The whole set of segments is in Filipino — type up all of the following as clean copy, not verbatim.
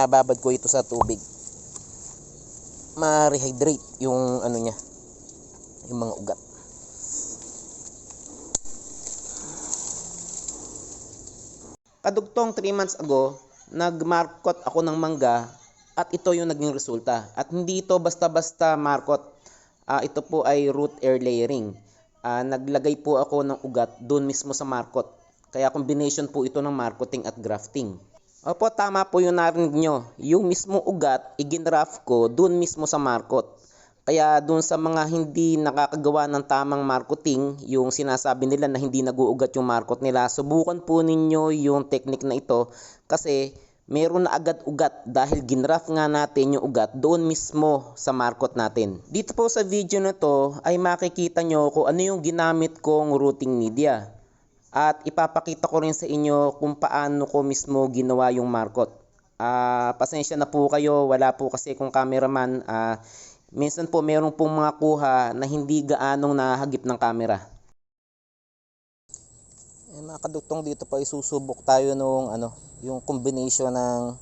Babad ko ito sa tubig. Ma-rehydrate yung ano niya, yung mga ugat. Kadugtong 3 months ago, nag-markot ako ng mangga at ito yung naging resulta. At hindi ito basta-basta markot. Ito po ay root air layering. Naglagay po ako ng ugat doon mismo sa markot. Kaya combination po ito ng markoting at grafting. Opo, tama po yung narinig nyo. Yung mismo ugat, iginraft ko doon mismo sa markot. Kaya doon sa mga hindi nakakagawa ng tamang marketing, yung sinasabi nila na hindi nag-uugat yung market nila, subukan po ninyo yung technique na ito kasi meron na agad ugat dahil ginraft nga natin yung ugat doon mismo sa market natin. Dito po sa video na to ay makikita nyo kung ano yung ginamit kong rooting media. At ipapakita ko rin sa inyo kung paano ko mismo ginawa yung market. Pasensya na po kayo, wala po kasi kung cameraman. Minsan po meron pong mga kuha na hindi gaanong nahagip ng camera. Mga kadugtong, dito pa isusubok tayo nung yung combination ng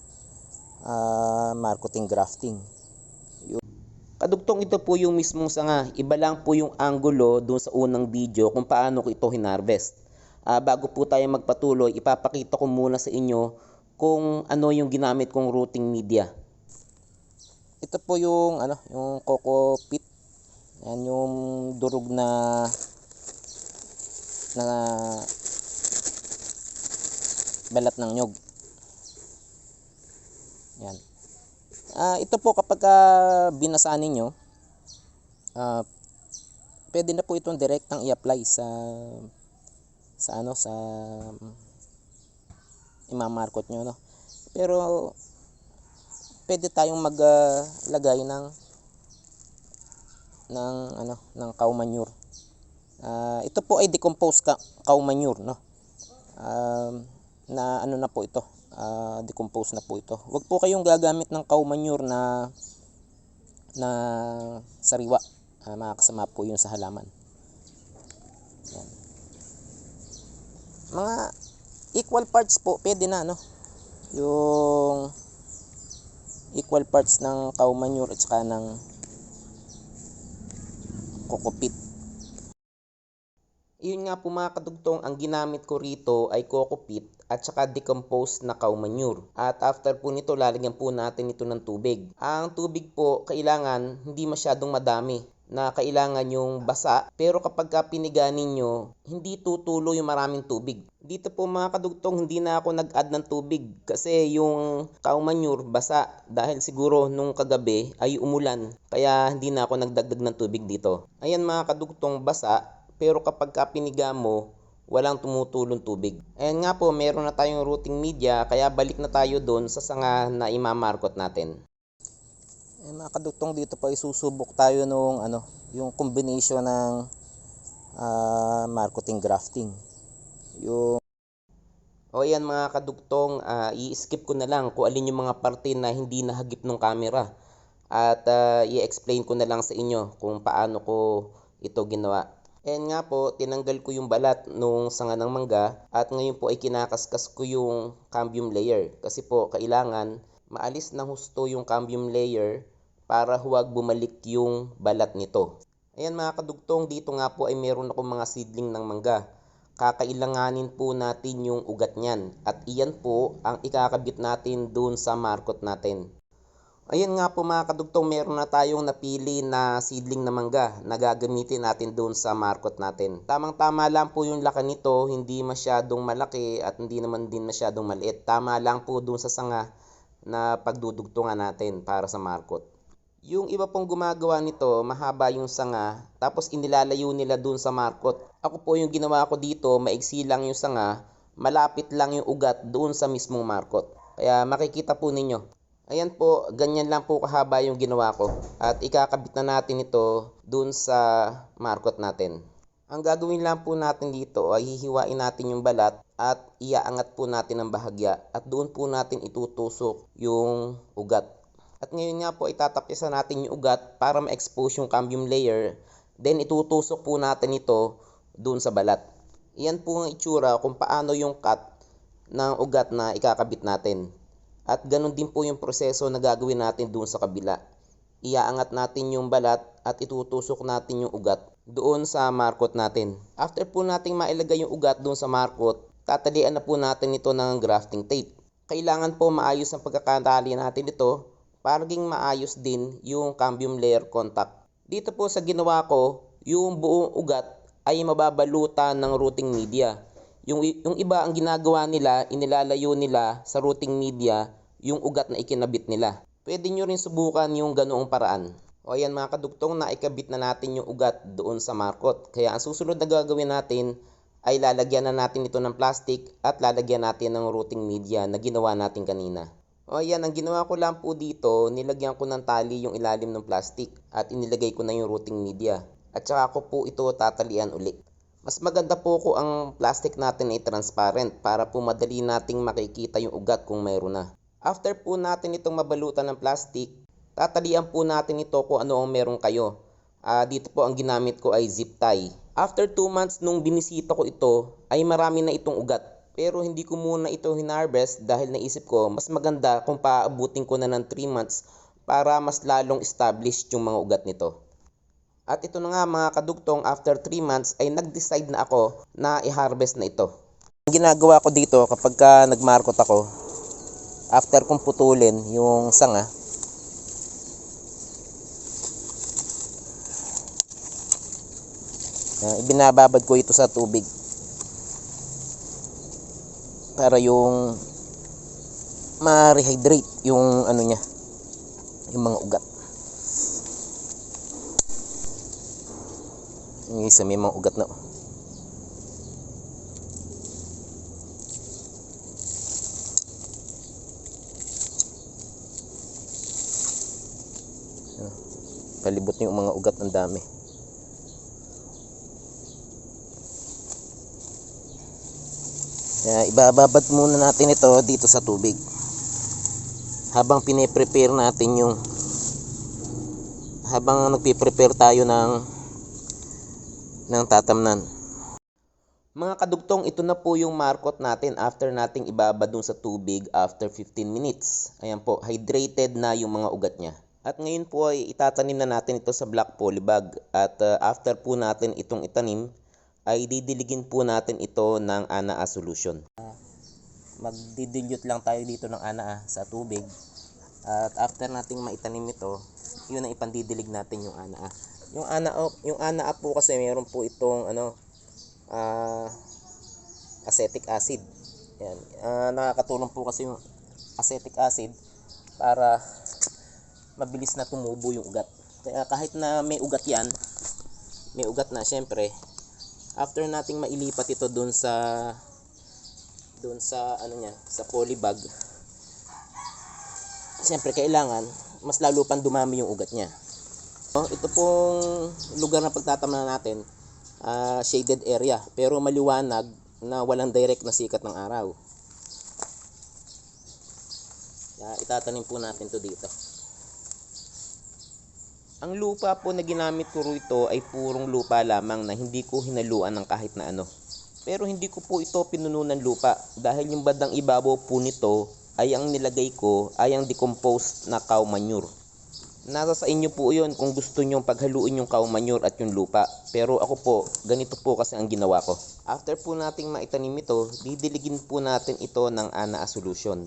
marketing grafting. Kadugtong, ito po yung mismong sanga. Iba lang po yung angulo doon sa unang video kung paano ko ito hinarvest. Bago po tayo magpatuloy, ipapakita ko muna sa inyo kung ano yung ginamit kong rooting media. Ito po yung yung coco peat. Yan yung durog na balat ng nyog. Yan. Ito po kapag binasa ninyo, pwede na po itong direktang i-apply sa imamarkot nyo, no? Pero pwede tayong maglagay ng cow manure. Ito po ay decomposed cow manure, no? Na na po ito. Decomposed na po ito. Huwag po kayong gagamit ng cow manure na sariwa. Makakasama po 'yun sa halaman. Yan. Mga equal parts po pwede na, no? Yung equal parts ng cow manure at saka ng coco peat. Iyon nga po mga kadugtong, ang ginamit ko rito ay coco peat at saka decomposed na cow manure. At after po nito, lalagyan po natin ito ng tubig. Ang tubig po, kailangan hindi masyadong madami, na kailangan yung basa. Pero kapag piniga ninyo, hindi tutulo yung maraming tubig. Dito po mga kadugtong, hindi na ako nag-add ng tubig kasi yung cow manure basa dahil siguro nung kagabi ay umulan. Kaya hindi na ako nagdagdag ng tubig dito. Ayan mga kadugtong, basa. Pero kapag piniga mo, walang tumutulong tubig. Ayan nga po, meron na tayong rooting media, kaya balik na tayo doon sa sanga na imamarkot natin. Mga kadugtong, dito pa isusubok tayo nung yung combination ng marketing grafting. Ayan mga kadugtong, i-skip ko na lang kung alin yung mga parte na hindi nahagip ng camera. At i-explain ko na lang sa inyo kung paano ko ito ginawa. Ayan nga po, tinanggal ko yung balat nung sanga ng mangga at ngayon po ay kinakaskas ko yung cambium layer. Kasi po kailangan maalis na husto yung cambium layer para huwag bumalik yung balat nito. Ayan mga kadugtong, dito nga po ay meron akong mga seedling ng mangga. Kakailanganin po natin yung ugat niyan at iyan po ang ikakabit natin dun sa markot natin. Ayan nga po mga kadugtong, meron na tayong napili na seedling na mangga na gagamitin natin doon sa markot natin. Tamang-tama lang po yung laki nito, hindi masyadong malaki at hindi naman din masyadong maliit. Tama lang po doon sa sanga na pagdudugtungan natin para sa markot. Yung iba pong gumagawa nito, mahaba yung sanga, tapos inilalayo nila doon sa markot. Ako po yung ginawa ko dito, maigsi lang yung sanga, malapit lang yung ugat doon sa mismong markot. Kaya makikita po ninyo. Ayan po, ganyan lang po kahaba yung ginawa ko. At ikakabit na natin ito dun sa markot natin. Ang gagawin lang po natin dito ay hihiwain natin yung balat at iaangat po natin ang bahagya. At doon po natin itutusok yung ugat. At ngayon nga po itatapisan natin yung ugat para ma-expose yung cambium layer. Then itutusok po natin ito doon sa balat. Iyan po ang itsura kung paano yung cut ng ugat na ikakabit natin. At ganun din po yung proseso na gagawin natin doon sa kabila. Iaangat natin yung balat at itutusok natin yung ugat doon sa markot natin. After po nating mailagay yung ugat doon sa markot, tatalian na po natin ito ng grafting tape. Kailangan po maayos ang pagkakatali natin ito para maging maayos din yung cambium layer contact. Dito po sa ginawa ko, yung buong ugat ay mababalutan ng routing media. Yung iba ang ginagawa nila, inilalayo nila sa routing media yung ugat na ikinabit nila. Pwede nyo rin subukan yung ganoong paraan. O ayan mga kadugtong, naikabit na natin yung ugat doon sa markot. Kaya ang susunod na gagawin natin ay lalagyan na natin ito ng plastic at lalagyan natin ng routing media na ginawa natin kanina. O ayan, ang ginawa ko lang po dito, nilagyan ko ng tali yung ilalim ng plastic at inilagay ko na yung routing media. At saka ko po ito tatalian ulit. Mas maganda po kung ang plastic natin ay transparent para po madali nating makikita yung ugat kung mayroon na. After po natin itong mabalutan ng plastic, tatalian po natin ito kung ano ang meron kayo. Dito po ang ginamit ko ay zip tie. After 2 months nung binisita ko ito, ay marami na itong ugat. Pero hindi ko muna ito hinarvest dahil naisip ko mas maganda kung paabutin ko na ng 3 months para mas lalong established yung mga ugat nito. At ito na nga mga kadugtong, after 3 months ay nag-decide na ako na i-harvest na ito. Ang ginagawa ko dito kapag nagmarkot ako, after kong putulin yung sanga, ibinababad ko ito sa tubig para yung ma-rehydrate yung ano niya, yung mga ugat. Yung isa may mga ugat na. Palibot yung mga ugat, ng dami. Kaya ibababad muna natin ito dito sa tubig habang pine-prepare natin yung habang nagpi-prepare tayo ng tatamnan. Mga kadugtong, ito na po yung markot natin after nating ibabad dun sa tubig after 15 minutes. Ayan po, hydrated na yung mga ugat niya. At ngayon po ay itatanim na natin ito sa black polybag. At after po natin itong itanim, ay didiligin po natin ito ng ANA solution. Magdidilute lang tayo dito ng ANA sa tubig. At after nating maitanim ito, yun ang ipandidilig natin yung ANA. Yung ANA po kasi mayroon po itong acetic acid. Yan. Nakakatulong po kasi yung acetic acid para mabilis na tumubo yung ugat. Kaya kahit na may ugat yan, may ugat na syempre, after nating mailipat ito doon sa sa polybag, syempre kailangan mas lalo pang dumami yung ugat niya. Ito pong lugar na pagtatamnan natin, shaded area pero maliwanag na walang direct na sikat ng araw. Itatanim po natin to dito. Ang lupa po na ginamit ko rito ay purong lupa lamang na hindi ko hinaluan ng kahit na ano. Pero hindi ko po ito pinuno ng lupa dahil yung bandang ibabaw po nito ay ang nilagay ko ay ang decomposed na cow manure. Nasa sa inyo po yun kung gusto nyo paghaluin yung cow manure at yung lupa. Pero ako po, ganito po kasi ang ginawa ko. After po nating maitanim ito, didiligin po natin ito ng ANA solution.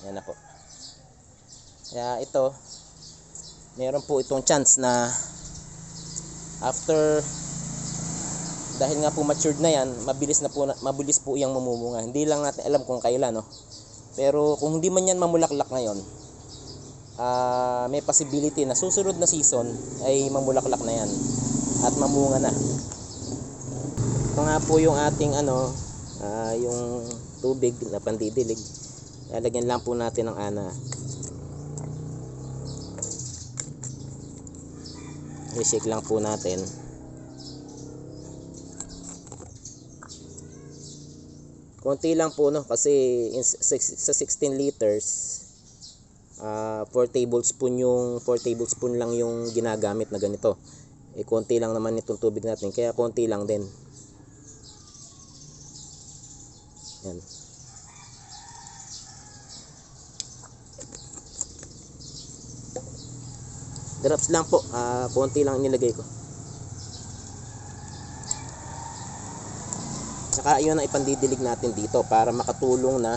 Yan na po. Kaya ito, meron po itong chance na after, dahil nga po matured na yan, mabilis po yang mamumunga. Hindi lang natin alam kung kailan, no? Pero kung hindi man yan mamulaklak ngayon, may possibility na susunod na season ay mamulaklak na yan at mamunga na. Ito nga po yung ating yung tubig na pandidilig. Lalagyan lang po natin ng ANA. I-shake lang po natin. Konti lang po, no, kasi sa 16 liters 4 tablespoon lang yung ginagamit na ganito. Konti lang naman itong tubig natin, kaya konti lang din. Yan. Drops lang po, konti lang inilagay ko. Saka yun ang ipandidilig natin dito para makatulong na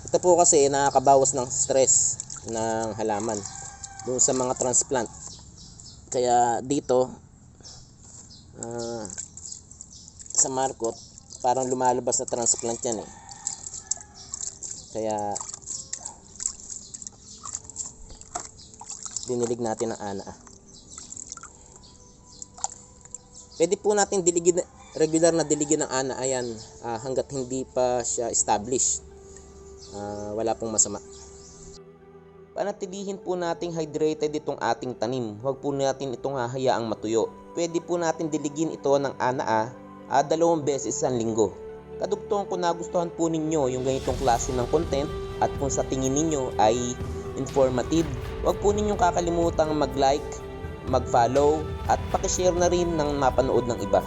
ito po kasi nakakabawas ng stress ng halaman doon sa mga transplant. Kaya dito sa markot parang lumalabas na transplant yan eh. Kaya dinilig natin ang ana. Pwede po natin diligin, regular na diligin ng ana ayan hanggat hindi pa siya established. Wala pong masama. Panatilihin po nating hydrated itong ating tanim. Huwag po natin itong hahayaang matuyo. Pwede po natin diligin ito ng ana 2 beses sa linggo. Kadugtong kung nagustuhan po ninyo yung ganitong klase ng content at kung sa tingin ninyo ay informative, huwag po ninyong kakalimutang mag-like, mag-follow at pakishare na rin ng mapanood ng iba.